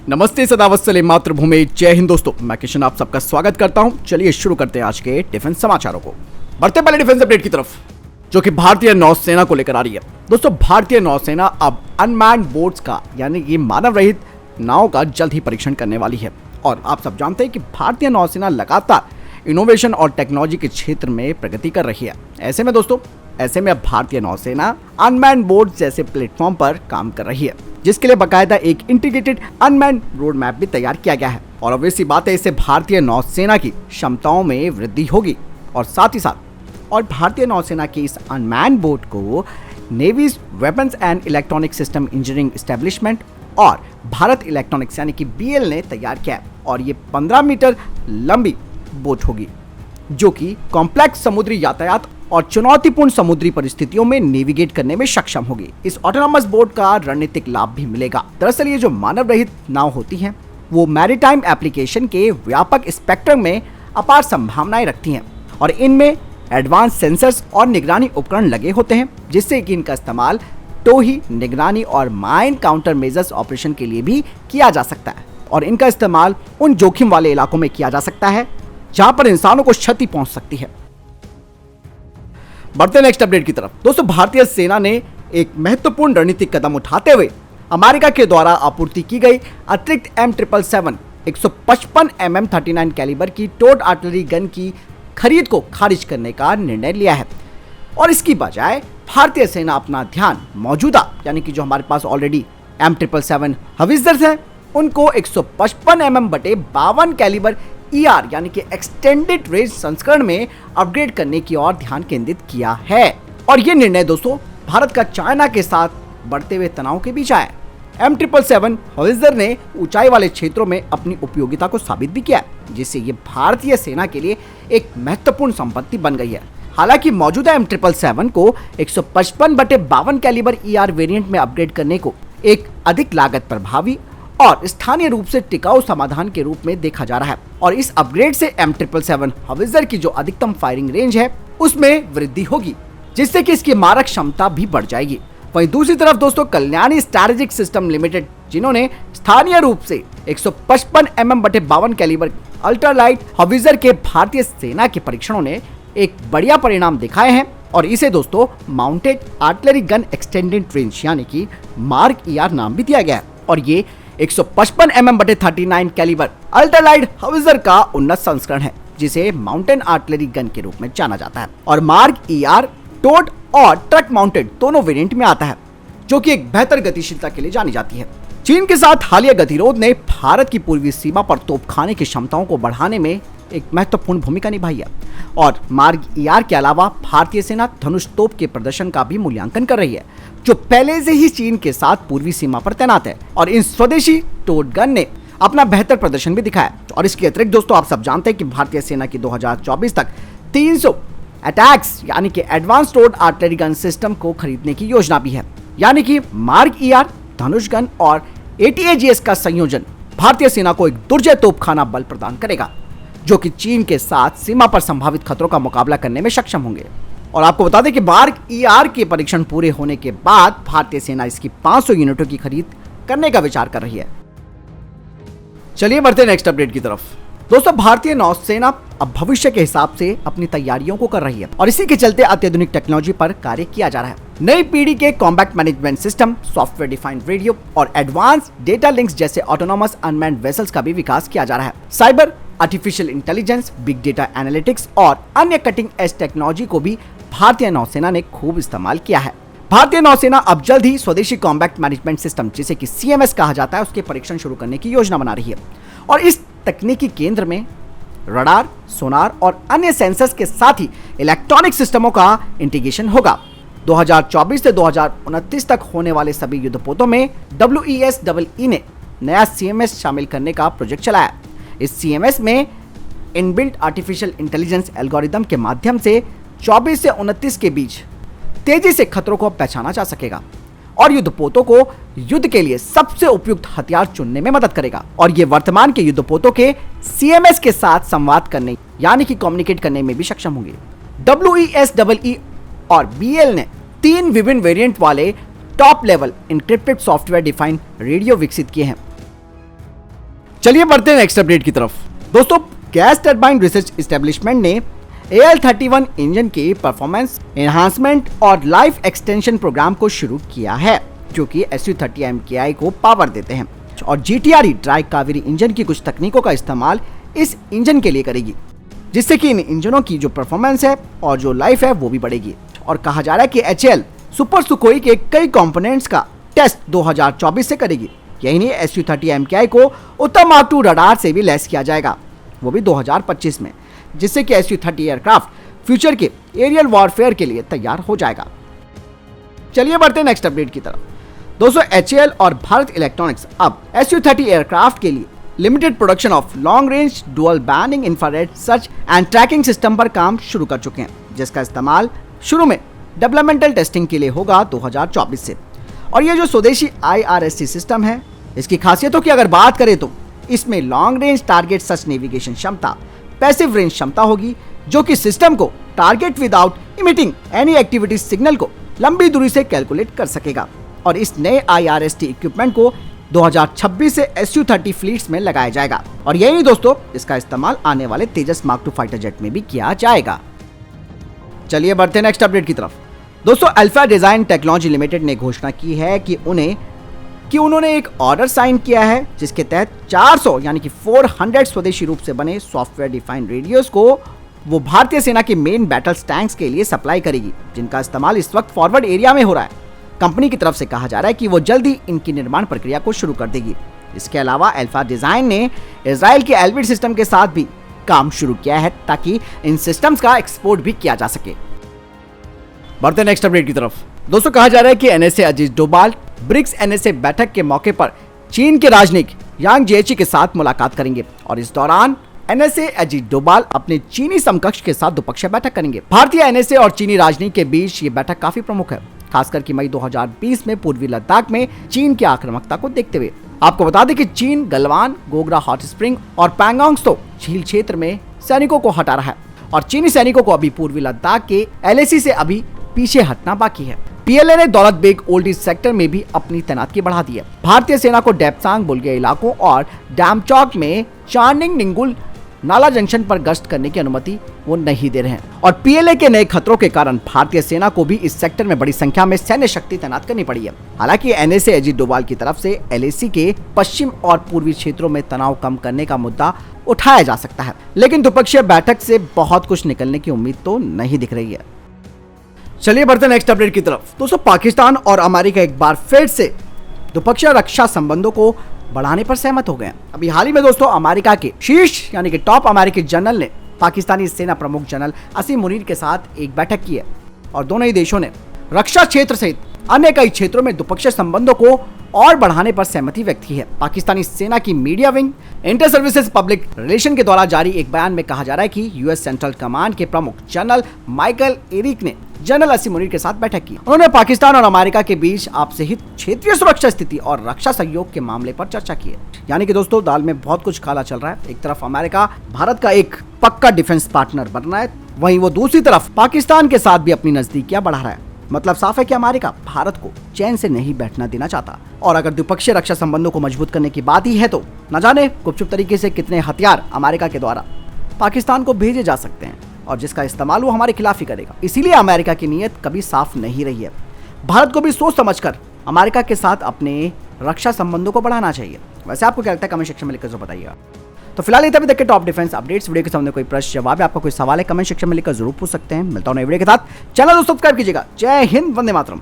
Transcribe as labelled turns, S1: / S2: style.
S1: नमस्ते सदावत्सले मातृभूमि, जय हिंद दोस्तों। मैं किशन आप सबका स्वागत करता हूं। चलिए शुरू करते हैं आज के डिफेंस समाचारों को। बढ़ते पहले डिफेंस अपडेट की तरफ, जो कि भारतीय नौसेना को लेकर आ रही है। दोस्तों, भारतीय नौसेना अब अनमैन्ड बोट्स का यानी कि मानव रहित नाव का जल्द ही परीक्षण करने वाली है। और आप सब जानते हैं कि भारतीय नौसेना लगातार इनोवेशन और टेक्नोलॉजी के क्षेत्र में प्रगति कर रही है। ऐसे में अब भारतीय नौसेना अनमैन्ड बोट जैसे प्लेटफॉर्म पर काम कर रही है, जिसके लिए बाकायदा एक इंटीग्रेटेड अनमैन्ड रोड मैप भी तैयार किया गया है। और ऑब्वियसली बात है, इससे भारतीय नौसेना की क्षमताओं में वृद्धि होगी और साथ ही साथ भारतीय नौसेना की इस अनमैन्ड बोट को navy's weapons and electronic system engineering establishment और भारत इलेक्ट्रॉनिक्स यानी कि BL ने तैयार किया है। और ये 15 मीटर लंबी बोट होगी, जो कि कॉम्प्लेक्स समुद्री यातायात और चुनौतीपूर्ण समुद्री परिस्थितियों में नेविगेट करने में सक्षम होगी। इस ऑटोनोमस बोट का रणनीतिक लाभ भी मिलेगा। दरअसल ये जो मानव रहित नाव होती हैं, वो मैरीटाइम एप्लीकेशन के व्यापक स्पेक्ट्रम में अपार संभावनाएं रखती हैं और इनमें एडवांस सेंसर्स और निगरानी उपकरण लगे होते हैं, जिससे कि इनका इस्तेमाल टोही, निगरानी और माइन काउंटर मेजर्स ऑपरेशन के लिए भी किया जा सकता है। और इनका इस्तेमाल उन जोखिम वाले इलाकों में किया जा सकता है जहां पर इंसानों को क्षति पहुंच सकती है। बढ़ते नेक्स्ट अपडेट की तरफ। दोस्तों, भारतीय सेना ने एक महत्वपूर्ण रणनीतिक कदम उठाते हुए अमेरिका के द्वारा आपूर्ति की गई अतिरिक्त M777 155 mm 39 कैलिबर की टोड आर्टिलरी गन की खरीद को खारिज करने का निर्णय लिया है। और इसकी बजाय भारतीय सेना अपना ध्यान मौजूदा यानी कि जो हमारे पास ऑलरेडी M777 हवित्जर्स हैं, उनको 155 mm बटे 52 कैलिबर ER यानी कि एक्सटेंडेड रेंज संस्करण में अपग्रेड करने की ओर ध्यान केंद्रित किया है। और ये निर्णय दोस्तों भारत का चाइना के साथ बढ़ते हुए तनाव के बीच आया। M777 हवित्जर ने ऊंचाई वाले क्षेत्रों में अपनी उपयोगिता को साबित भी किया, जिससे ये भारतीय सेना के लिए एक महत्वपूर्ण संपत्ति बन गई है। हालांकि मौजूदा M777 को 155 बटे 52 कैलिबर ER वेरिएंट में अपग्रेड करने को एक अधिक लागत प्रभावी और स्थानीय रूप से टिकाऊ समाधान के रूप में देखा जा रहा है। और इस अपग्रेड से M777 हवित्जर की जो अधिकतम फायरिंग रेंज है, उसमें वृद्धि होगी, जिससे कि इसकी मारक क्षमता भी बढ़ जाएगी। वहीं दूसरी तरफ दोस्तों, कल्याणी स्ट्रैटेजिक सिस्टम लिमिटेड, जिन्होंने स्थानीय रूप से 155 mm बटे 52 कैलिबर अल्ट्रालाइट हवित्जर के भारतीय सेना के परीक्षणों ने एक बढ़िया परिणाम दिखाए हैं और इसे दोस्तों mounted artillery gun extended range यानी कि मार्क ER नाम भी दिया गया है। और ये 155 mm बटे 39 कैलिबर अल्ट्रालाइट हवित्जर का उन्नत संस्करण है, जिसे माउंटेन आर्टिलरी गन के रूप में जाना जाता है। और मार्क ER टोड और ट्रक माउंटेड दोनों वेरिएंट में आता है, जो कि एक बेहतर गतिशीलता के लिए जानी जाती है। चीन के साथ हालिया गतिरोध ने भारत की पूर्वी सीमा पर तोपखाने की क्षमताओं को बढ़ाने में एक महत्वपूर्ण भूमिका निभाई है। और मार्क ER के अलावा भारतीय सेना धनुष तोप के प्रदर्शन का भी मूल्यांकन कर रही है, जो पहले से ही चीन के साथ पूर्वी सीमा पर तैनात है। और इन स्वदेशी टोड गन ने अपना बेहतर प्रदर्शन भी दिखाया। और इसके अतिरिक्त दोस्तों, आप सब जानते हैं कि भारतीय सेना की 2024 तक 300 अटैक्स यानी कि advanced towed artillery gun system को खरीदने की योजना भी है। यानी कि मार्क ER, धनुष गन और ATAGS का संयोजन भारतीय सेना को एक दुर्जय तोपखाना बल प्रदान करेगा, जो कि चीन के साथ सीमा पर संभावित खतरों का मुकाबला करने में सक्षम होंगे। और आपको बता दें कि मार्क ER के परीक्षण पूरे होने के बाद भारतीय सेना इसकी 500 यूनिटों की खरीद करने का विचार कर रही है। चलिए बढ़ते हैं नेक्स्ट अपडेट की तरफ। दोस्तों, भारतीय नौसेना अब भविष्य के हिसाब से अपनी तैयारियों को कर रही है और इसी के चलते अत्याधुनिक टेक्नोलॉजी पर कार्य किया जा रहा है। नई पीढ़ी के combat management system, software defined radio और एडवांस डेटा लिंक्स जैसे ऑटोनोमस अनमैन्ड वेसल्स का भी विकास किया जा रहा है। Cyber, artificial intelligence, big data analytics और अन्य कटिंग एज टेक्नोलॉजी को भी भारतीय नौसेना ने खूब इस्तेमाल किया है। भारतीय नौसेना अब जल्द ही स्वदेशी कॉम्बैट मैनेजमेंट सिस्टम, जिसे कि CMS कहा जाता है, उसके परीक्षण शुरू करने की योजना बना रही है। और इस तकनीकी केंद्र में रडार, सोनार और अन्य सेंसर्स के साथ ही इलेक्ट्रॉनिक सिस्टमों का इंटीग्रेशन होगा। 2024 से 2029 तक होने वाले सभी युद्धपोतों में WESEE ने नया CMS शामिल करने का प्रोजेक्ट चलाया। इस CMS में इनबिल्ट आर्टिफिशियल इंटेलिजेंस एल्गोरिदम के माध्यम से 24 से 29 के बीच तेजी से खतरों को पहचाना जा सकेगा और युद्धपोतों को युद्ध के लिए सबसे उपयुक्त हथियार चुनने में मदद करेगा। और ये वर्तमान के युद्धपोतों के CMS के साथ संवाद करने यानी कि कम्युनिकेट करने में भी सक्षम होंगे। WESEE और BL ने 3 विभिन्न वेरिएंट वाले top level encrypted software defined radio विकसित किए हैं। चलिए बढ़ते हैं नेक्स्ट अपडेट की तरफ। दोस्तों, गैस टरबाइन रिसर्च एस्टेब्लिशमेंट ने AL-31 इंजन के परफॉर्मेंस एनहांसमेंट और लाइफ एक्सटेंशन प्रोग्राम को शुरू किया है, जो कि SU-30 MKI को पावर देते हैं और GTRE ड्राई कावेरी इंजन की कुछ तकनीकों का इस्तेमाल इस इंजन के लिए करेगी, जिससे कि इन इंजनों की जो परफॉर्मेंस है और जो लाइफ है वो भी बढ़ेगी। और कहा जा रहा है कि HAL सुपर सुखोई के कई कंपोनेंट्स का टेस्ट 2024 से करेगी। यही नहीं, SU-30 MKI को उत्तम मार्क II रडार से भी लैस किया जाएगा, वो भी 2025 में, जिससे कि SU-30 एयरक्राफ्ट फ्यूचर के एरियल वॉरफेयर के लिए तैयार हो जाएगा। चलिए बढ़ते हैं नेक्स्ट अपडेट की तरफ। दोस्तों, HAL और भारत इलेक्ट्रॉनिक्स अब SU-30 एयरक्राफ्ट के लिए limited production of long range dual banding infrared search and tracking system पर काम शुरू कर चुके हैं, जिसका इस्तेमाल शुरू में डेवलपमेंटल टेस्टिंग के लिए होगा 2024 से। और ये जो स्वदेशी IRST सिस्टम है, इसकी खासियतों की अगर बात करें तो इसमें long range target search navigation क्षमता, पैसिव रेंज क्षमता होगी, जो कि सिस्टम को target without emitting any activity signal को लंबी दूरी से कैलकुलेट कर सकेगा। और इस नए IRST इक्विपमेंट को 2026 से SU-30 फ्लीट्स में लगाया जाएगा। और यही दोस्तों, इसका इस्तेमाल आने वाले तेजस मार्क II फाइटर जेट में भी किया जाएगा। चलिए बढ़ते हैं नेक्स्ट अपडेट की तरफ। दोस्तों, अल्फा डिजाइन टेक्नोलॉजी लिमिटेड ने घोषणा की है कि उन्होंने एक ऑर्डर साइन किया है, जिसके तहत 400 यानी कि 400 स्वदेशी रूप से बने सॉफ्टवेयर डिफाइंड रेडियोस को वो भारतीय सेना के मेन बैटल्स टैंक्स के लिए सप्लाई करेगी, जिनका इस्तेमाल इस वक्त फॉरवर्ड एरिया में हो रहा है। कंपनी की तरफ से कहा जा रहा है कि वो जल्द ही इनकी निर्माण प्रक्रिया को शुरू कर देगी। इसके अलावा अल्फा डिजाइन ने इजराइल के एल्बिट सिस्टम के साथ भी काम शुरू किया है, ताकि इन सिस्टम्स का एक्सपोर्ट भी किया जा सके। बढ़ते नेक्स्ट अपडेट की तरफ। दोस्तों, कहा जा रहा है कि NSA Ajit Doval BRICS NSA बैठक के मौके पर चीन के राजनयिक यांग जेची के साथ मुलाकात करेंगे और इस दौरान NSA अजीत डोभाल अपने चीनी समकक्ष के साथ द्विपक्षीय बैठक करेंगे। भारतीय NSA और चीनी राजनीति के बीच ये बैठक काफी प्रमुख है, खासकर कि मई 2020 में पूर्वी लद्दाख में चीन की आक्रामकता को देखते हुए। आपको बता दें कि चीन गलवान, गोगरा हॉट स्प्रिंग और पैंगोंग त्सो झील क्षेत्र में सैनिकों को हटा रहा है और चीनी सैनिकों को अभी पूर्वी लद्दाख के LAC से अभी पीछे हटना बाकी है। PLA ने Daulat Beg old east sector में भी अपनी तैनाती बढ़ा दी है। भारतीय सेना को डेप्सांग, बुल्गे इलाकों और डैमचौक में चार्निंग निंगुल नाला जंक्शन पर गश्त करने की अनुमति वो नहीं दे रहे हैं। और PLA के नए खतरों के कारण भारतीय सेना को भी इस सेक्टर में बड़ी संख्या में सैन्य शक्ति तैनात करनी पड़ी है। हालांकि NSA अजीत डोभाल की तरफ से LAC के पश्चिम और पूर्वी क्षेत्रों में तनाव कम करने का मुद्दा उठाया जा सकता है, लेकिन द्विपक्षीय बैठक से बहुत कुछ निकलने की उम्मीद तो नहीं दिख रही है। चलिए बढ़ते नेक्स्ट अपडेट की तरफ। दोस्तों, पाकिस्तान और अमेरिका एक बार फिर से द्विपक्षीय रक्षा संबंधों को बढ़ाने पर सहमत हो गए। अभी हाल ही में दोस्तों, अमेरिका के शीर्ष यानी कि टॉप अमेरिकी जनरल ने पाकिस्तानी सेना प्रमुख जनरल असीम मुनीर के साथ एक बैठक की है और दोनों ही देशों ने रक्षा क्षेत्र सहित अन्य कई क्षेत्रों में द्विपक्षीय संबंधों को और बढ़ाने पर सहमति व्यक्त की है। पाकिस्तानी सेना की media wing inter services public relation के द्वारा जारी एक बयान में कहा जा रहा है कि US सेंट्रल कमांड के प्रमुख जनरल माइकल एरिक ने जनरल असीम मुनीर के साथ बैठक की। उन्होंने पाकिस्तान और अमेरिका के बीच आपसे हित, क्षेत्रीय सुरक्षा स्थिति और रक्षा सहयोग के मामले पर चर्चा की है। यानी कि दोस्तों, दाल में बहुत कुछ काला चल रहा है। एक तरफ अमेरिका भारत का एक पक्का डिफेंस पार्टनर बन रहा है, वहीं वो दूसरी तरफ पाकिस्तान के साथ भी अपनी नजदीकियां बढ़ा रहा है। मतलब साफ है कि अमेरिका भारत को चैन से नहीं बैठना देना चाहता। और अगर द्विपक्षीय रक्षा संबंधों को मजबूत करने की बात ही है तो न जाने गुपचुप तरीके से कितने हथियार अमेरिका के द्वारा पाकिस्तान को भेजे जा सकते हैं और जिसका इस्तेमाल वो हमारे खिलाफ ही करेगा। इसीलिए अमेरिका की नीयत कभी साफ नहीं रही है। भारत को भी सोच समझकर अमेरिका के साथ अपने रक्षा संबंधों को बढ़ाना चाहिए। वैसे आपको क्या लगता है, कमेंट सेक्शन में लिखकर बताइएगा। तो फिलहाल ये तभी तक के टॉप डिफेंस अपडेट्स। वीडियो के सामने कोई प्रश्न जवाब है, आपका कोई सवाल है, कमेंट सेक्शन में लिखकर जरूर पूछ सकते हैं। मिलता हूं नए वीडियो के साथ। चैनल को सब्सक्राइब कीजिएगा। जय हिंद, वंदे मातरम।